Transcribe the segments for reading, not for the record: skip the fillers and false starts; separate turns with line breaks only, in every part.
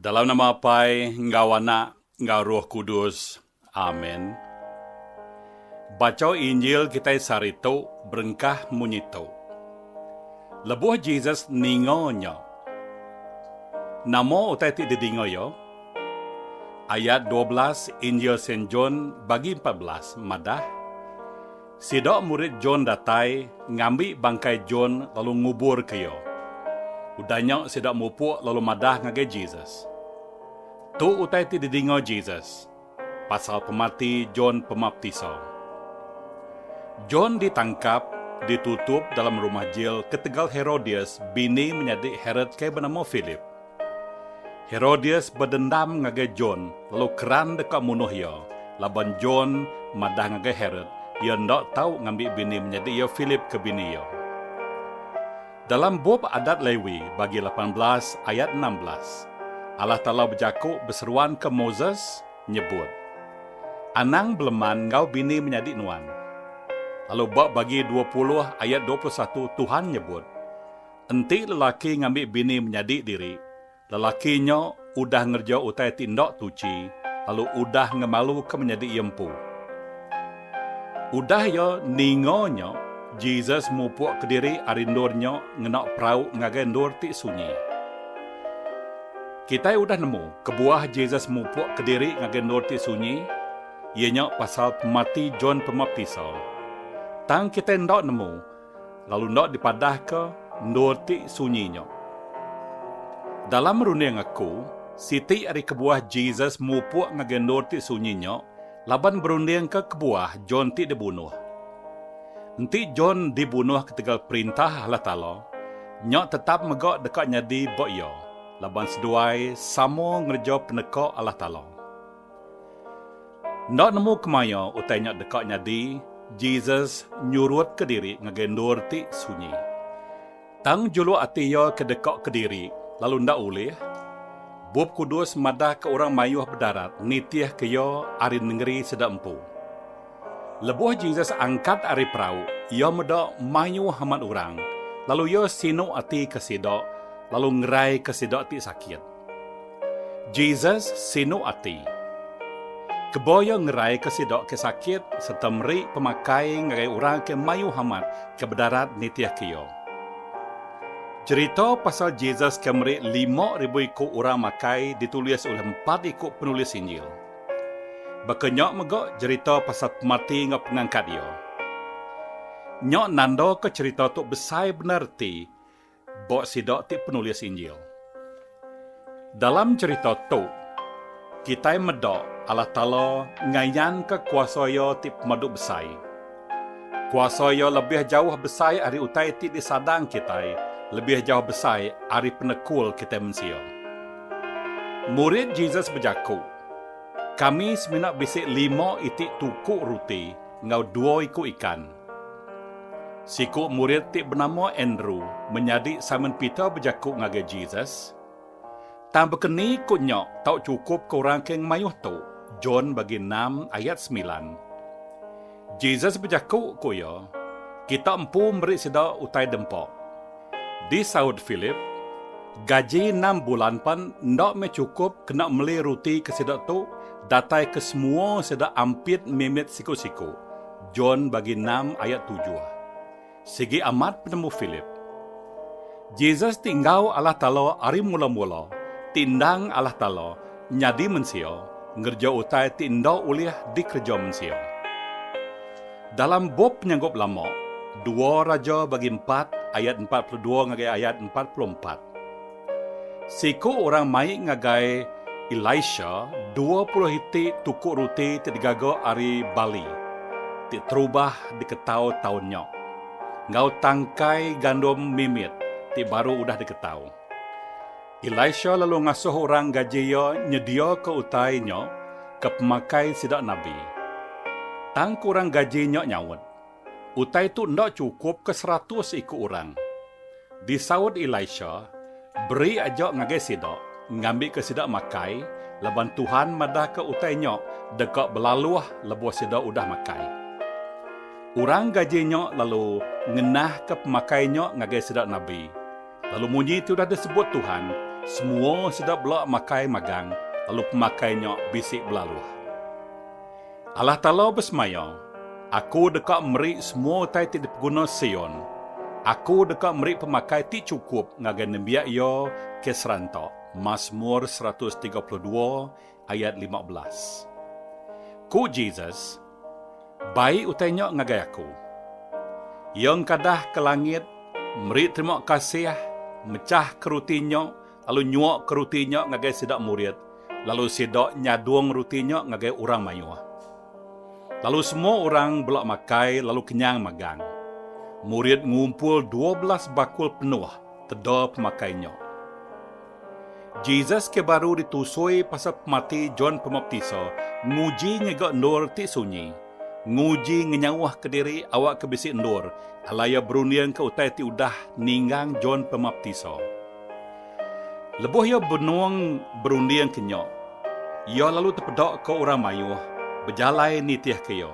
Dalam nama Pai, Ngau Anak, Ngau Roh Kudus. Amin. Baca Injil kita sarito berengkah munyito. Lebuh Jesus ningonyo. Namo utai ti didingo yo. Ayat 12 Injil Saint John bagi 14 madah. Sidok murid John datai ngambil bangkai John lalu ngubur keyo. Udahnya sidok mupuk lalu madah ngage Jesus. Tu utai ti didingo Jesus. Pasal pemati John Pembaptiso. John ditangkap, ditutup dalam rumah jail ketegal Herodias, bini menjadi Herod ke bernama Philip. Herodias berdendam ngage John, lalu keran dekat munuh ia. Laban John madah ngage Herod, ia ndak tahu ngambil bini menjadi ia Philip ke bini ia. Dalam bab adat Lewi bagi 18 ayat 16, Allah Ta'ala berjakuk berseruan ke Moses, nyebut, Anang beleman ngau bini menjadi nuan. Lalu bab bagi 20 ayat 21 Tuhan nyebut, enti lelaki ngambil bini menjadi diri, lelakinya udah ngerja utai tindak tuci, lalu udah ngemalu ke menjadi empu. Udah yo ningonyo, Jesus mupuk ke diri arindornya ngenak perahu ngagendur ti sunyi. Kita udah nemu kebuah Jesus mupuk ke diri ngagendur ti sunyi, ianya pasal pemati John Pembaptiso. Tang kita ndak nemu, lalu ndak dipadah ke ndur ti sunyinya. Dalam runding aku, siti ari kebuah Jesus mupuk ngagendur ti sunyinya, laban berunding ke kebuah John ti dibunuh. Enti John dibunuh ketegal perintah Allah Ta'ala, nyok tetap megok dekat nyadi bokyo, laban seduai samo ngerja penekok Allah Ta'ala. Ndak nemu kemaya utai nyok dekat nyadi, Jesus nyurut ke diri ngagendur ti sunyi. Tang julu atiyo ke dekat ke diri, lalu ndak ulih, Bub Kudus madah ke orang mayuh berdarat, nitiah ke yo ari negeri sedak empu. Lebuh Jesus angkat ari perahu, ia medok mayu hamat orang, lalu ia sino ati ke sidok, lalu ngerai ke sidok ti sakit. Jesus sino ati. Keboyo ngerai ke sidok ke sakit, serta meri pemakai ngerai orang ke mayu hamat ke berdarat nitiah kiyo. Cerita pasal Jesus ke meri 5,000 ikut orang makai ditulis oleh 4 ikut penulis Injil. Bakanyok megok cerita pasal pemati ngak pengangkat dia. Nyok nando ke cerita tu besai benar ti, bok sidok ti penulis Injil. Dalam cerita tu, kita medok Allah Ta'ala ngayan ke kuasaya ti pemaduk besai. Kuasaya lebih jauh besai ari utai ti disadang kita, lebih jauh besai ari penekul kita manusia. Murid Jesus berjaku, kami seminak bisik 5 itik tukuk roti, ngau 2 ikut ikan. Siku murid ti bernama Andrew menjadi Simon Peter berjakuk ngage Jesus. Tam berkeni ikut nyok tau cukup ke orang keng mayuh tu. John bagi 6 ayat 9. Jesus berjakuk ko ya, kita empu meri sida utai dempok. Di Saud Philip, gaji 6 bulan pan ndak me cukup kena meli roti ke sida tu, datai ke semua sida ampit mimit siku-siku. John bagi 6 ayat 7. Segi amat penemu Philip. Jesus tinggal Allah Ta'ala ari mula-mula, tindang Allah Ta'ala, nyadi manusia, ngerja utai tindak uliah di kerja manusia. Dalam bab penyanggup lama, 2 Raja bagi 4 ayat 42 ngagai ayat 44. Siku orang mai ngagai Elisha 20 hiti tukuk roti tergaga ari Bali. Ti terubah diketau tahunnya. Ngau tangkai gandum mimit, ti baru udah diketau. Elisha lalu ngasuh orang gajiya nyedia ke utainya ke pemakai sidak Nabi. Tang kurang gajinya nyawut. Utai tu ndak cukup ke 100 ikut orang. Di Saud Elisha, beri ajak ngagai sidak, ngambil ke sidak makai, laban Tuhan madah ke utainya dekat belaluah lebuh sidak udah makai. Orang gajinya lalu ngenah ke pemakainya ngagai sidak Nabi. Lalu munyi itu dah disebut Tuhan, Semua sedap belak makai magang, lalu pemakainya bisik belaluh. Allah Ta'ala bersemaya, aku dekat merik semua tai ti dipeguna Sion. Aku dekat merik pemakai ti cukup ngagai nembiak yo ke serantok. Mazmur 132 ayat 15. Ku Jesus, baik utainya ngagai aku. Yang kadah ke langit, merik terima kasih, mecah kerutinya, lalu nyuak kerutinya ngagai sidak murid, lalu sidak nyaduang rutinya ngagai orang mayuah. Lalu semua orang belak makai, lalu kenyang magang. Murid ngumpul 12 bakul penuh, teda pemakainya. Jesus ke baru ditusui pasal pemati John Pembaptiso, nguji ngegak nur ti sunyi. Nguji ngenyawah ke diri awak ke bisik nur, alaya berunian ke utai ti udah ninggang John Pembaptiso. Lebuh ia benuang berundian kenyok. Ia lalu terpedak ke orang mayuh, berjalai nitiah ke ia.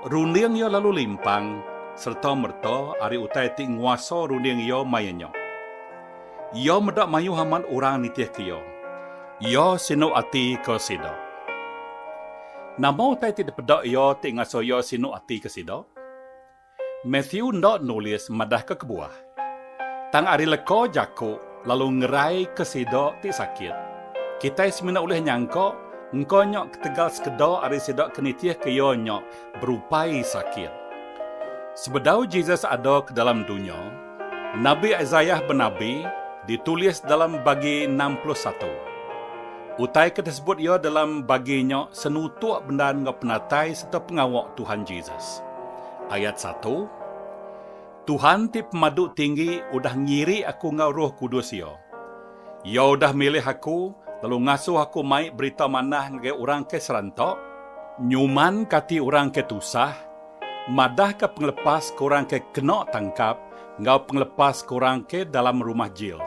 Rundiang ia lalu limpang, serta merta ari utai ti nguasa rundiang ia mayanya. Ia medak mayuh haman orang nitiah ke ia. Ia sinu ati ke sida. Nama utai ti terpedak ia ti ngaso ia sinu ati ke sida. Matthew ndak nulis madah ke kebuah. Tang ari leko jako lalu ngerai ke sida ti sakit. Kita semina oleh nyangka, engkau nyok ketegal sekedar ari sida kenitiah ke ia nyok berupai sakit. Sebedau Jesus ada ke dalam dunia, Nabi Isaiah benabi ditulis dalam bagi 61. Utai ke tersebut ia dalam baginya senutuk benda ngau penatai serta pengawak Tuhan Jesus. Ayat 1, Tuhan ti pemaduk tinggi udah ngiri aku ngau Roh Kudus ia. Ia udah milih aku, lalu ngasuh aku mai berita manah ngai orang ke serantok, nyuman kati orang ke tusah, madah ke penglepas ke orang ke kena tangkap, ngau penglepas ke orang ke dalam rumah jil.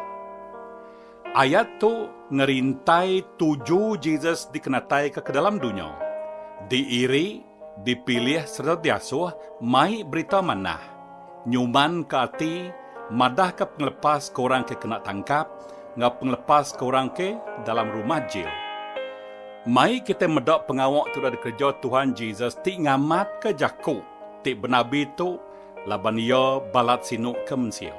Ayat tu ngerintai 7 Jesus dikenatai ke dalam dunia. Diiri, dipilih serta diasuh, mai berita manah. Nyuman ke hati, madah ke penglepas ke orang ke kena tangkap, ngau penglepas ke orang ke dalam rumah jil. Mai kita medak pengawak tu dari kerja Tuhan Jesus ti ngamat ke Jakub, ti benabi tu laban ia balat sinuk ke Mesir.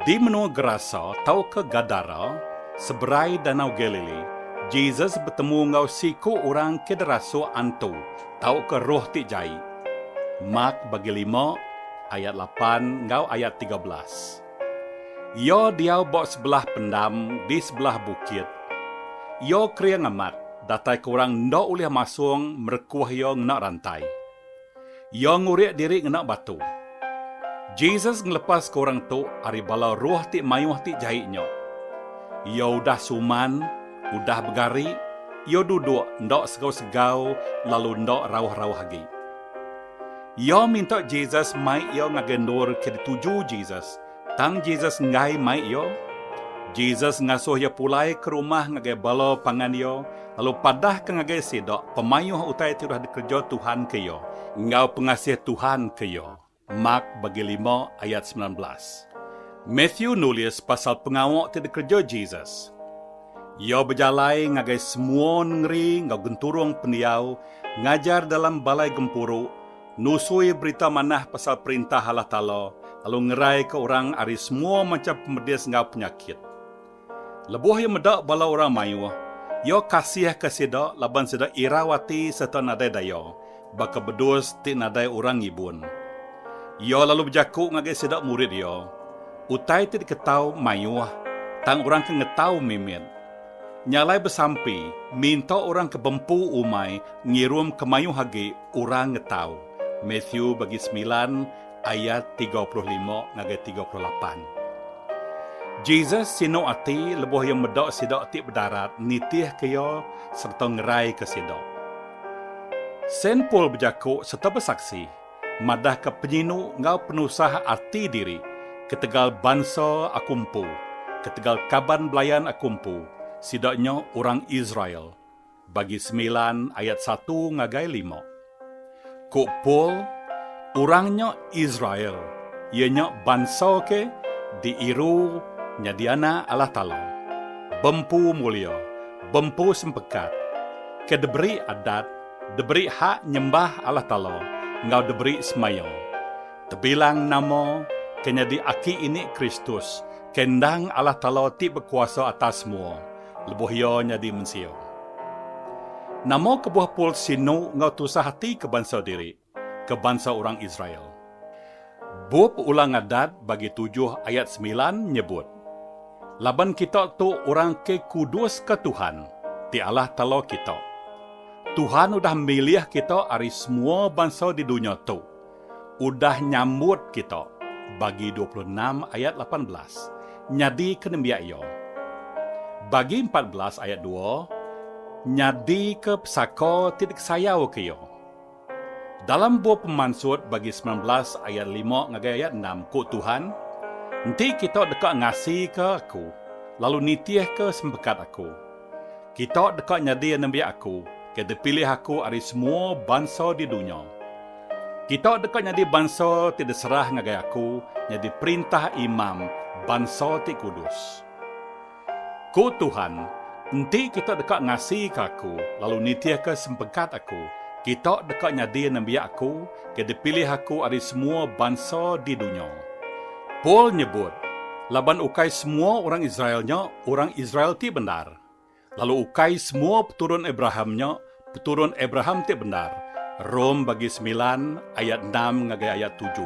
Di menua Gerasa tau ke Gadara, seberai danau Galilei, Jesus bertemu ngau siku orang ke deraso antu, tau ke roh ti jai. Mak bagi 5 ayat 8 ngau ayat 13. Ia diau bawa sebelah pendam di sebelah bukit. Ia kria ngamat, datai ke orang ndak ulih masung merekuah ia ngenak rantai. Ia ngurik diri ngenak batu. Jesus ngelepas ke orang tu ari bala roh ti mayuh ti jahitnya. Ia udah suman, udah begari, ia duduk ndak segau-segau lalu ndak rauh-rauh lagi. Ia minta Jesus mai ia ngagendur ke dituju Jesus. Tang Jesus ngai mai ia. Jesus ngasuh ia pulai ke rumah ngagai bala pangan ia, lalu padah ke ngagai sidak pemayuh utai ti dah dikerja Tuhan ke ia. Ngau pengasih Tuhan ke ia. Mak bagi 5 ayat 19. Matthew nulis pasal pengawak ti dikerja Jesus. Ia berjalai ngagai semua negeri ngau genturung pendiau, ngajar dalam balai gempuru, nusui berita manah pasal perintah Allah Ta'ala, lalu ngerai ke orang ari semua macam pemedis ngau penyakit. Lebuh yang medak bala orang mayuh, ia kasih ke sida laban sida irawati serta nadai daya, baka bedus ti nadai orang ibun. Ia lalu berjakuk ngagai sidak murid ia. Utai ti diketau mayuh, tang orang ke ngetau mimit. Nyalai bersampi, minta orang ke bempu umai, ngirum ke mayuh hagi, orang ngetau. Matthew bagi 9 ayat 35 ngagai 38. Jesus sino ati lebuh yang medak sidak ti berdarat, nitih ke ia serta ngerai ke sidak. Saint Paul berjakuk serta bersaksi, madah ke penyinu ngau penusah arti diri, ketegal bangsa akumpu, ketegal kaban belayan akumpu, sidaknya orang Israel. Bagi 9 ayat 1 ngagai 5. Kok Paul, orangnya Israel, ianya bangsa ke diiru nyadiana Allah Ta'ala, bempu mulia, bempu sempekat, ke diberi adat, diberi hak nyembah Allah Ta'ala, ngau diberi semaya. Terbilang nama, kenyadi aki ini Kristus, kendang Allah Ta'ala ti berkuasa atas semua, lebuh ia nyadi mensio. Nama kebuah pul sinu ngau tusah hati ke bangsa diri, ke bangsa orang Israel. Bub ulang adat bagi 7 ayat 9 nyebut, laban kita tu orang ke kudus ke Tuhan, ti Allah Ta'ala kita. Tuhan udah milih kita dari semua bangsa di dunia tu. Udah nyambut kita bagi 26 ayat 18. Nyadi ke nembia iyo. Bagi 14 ayat 2, nyadi ke pesaka titik sayau ke iyo. Dalam buah pemansut bagi 19 ayat 5 ngagai ayat 6, ku Tuhan, nanti kita dekat ngasih ke aku, lalu nitiah ke sempekat aku. Kita dekat nyadi nembia aku, ke dipilih aku dari semua bangsa di dunia. Kita dekat nyadi bangsa tidak serah ngagai aku, nyadi perintah imam bangsa ti kudus. Ku Tuhan, nanti kita dekat ngasih ke aku, lalu nitiah ke sempekat aku. Kita dekat nyadi nambia aku, ke dipilih aku dari semua bangsa di dunia. Paul nyebut, laban ukai semua orang Israelnya, orang Israel ti benar. Lalu ukai semua peturun Abrahamnya, peturun Abraham ti benar. Rom bagi 9 ayat 6 ngagai ayat 7.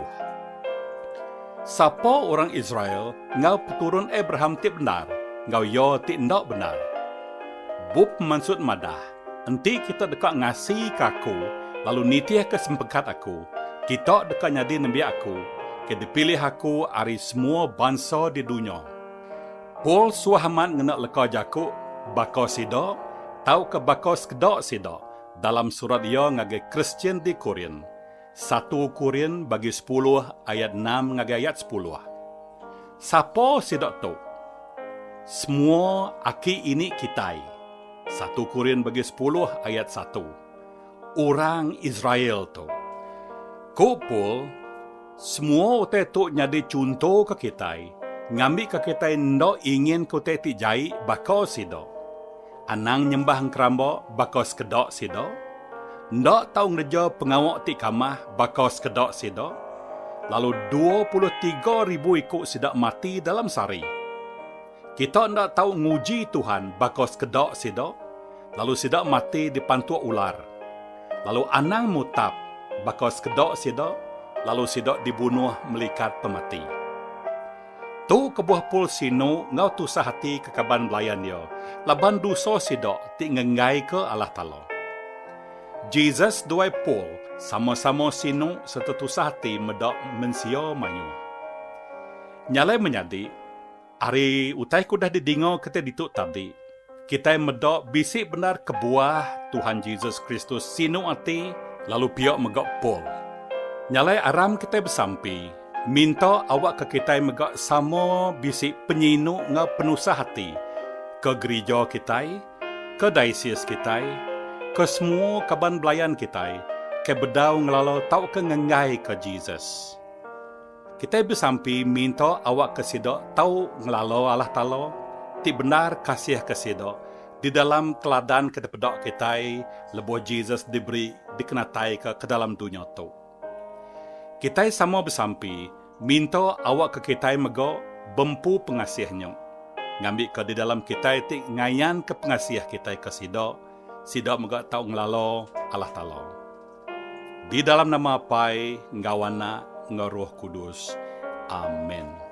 Sapa orang Israel ngau peturun Abraham ti benar, ngau yo ti ndak benar. Bub maksud madah. Nanti kita dekat ngasih ke aku, lalu nitiah ke sempekat aku. Kita dekat nyadi nabi aku, ke dipilih aku dari semua bangsa di dunia. Paul suahaman ngenak leka jakuk, bako sido, tau ke bako skedok sido, dalam surat ia ngagai Kristian di Korin. 1 Korin bagi 10 ayat 6 ngagai ayat 10. Sapa sidok tu? Semua aki ini kitai. 1 Korin bagi 10 ayat 1. Orang Israel tu. Kupul, semua utai tu nyadi contoh ke kita. Ngambil ke kita ndak ingin kutai ti jai bakau sido. Anang nyembah keramba bakau skedok sido. Ndak tahu ngeja pengawak ti kamah bakau skedok sido. Lalu 23,000 ikut sidak mati dalam sari. Kita ndak tahu nguji Tuhan bakau skedok sido. Lalu sidak mati dipantua ular. Lalu anang mutap bakau skedok sido. Lalu sidak dibunuh melikat pemati. Tu kebuah pul sino ngau tusah hati kekaban belayan dia. Laban dosa sidak ti ngengai ke Allah Ta'ala. Jesus duai pul sama-sama sino serta tusah hati medak mensio manyu. Nyalai menyadi, hari utai ku dah didingo kata dituk tadi. Kita medok bisik benar kebuah Tuhan Yesus Kristus sino ati lalu piok megok pol. Nyalai aram kita bersampi, minta awak ke kita megok sama bisik penyinu ngau penusah hati ke gereja kita, ke daisis kita, ke semua kaban belayan kita, ke bedau ngelalo tau ke ngengai ke Jesus. Kita bersampi minta awak ke sidok tau ngelalo Allah Ta'ala ti benar kasih ke sidok di dalam teladan kedepedak kita lebuh Jesus diberi dikenatai ke dalam dunia tu. Kita sama bersampi minta awak ke kita mego bempu pengasihnya. Ngambil ke di dalam kita ti ngayan ke pengasih kita ke sidok mego tau ngelalo Allah Ta'ala. Di dalam nama Pai, Ngawana, Ngaruh Kudus. Amin.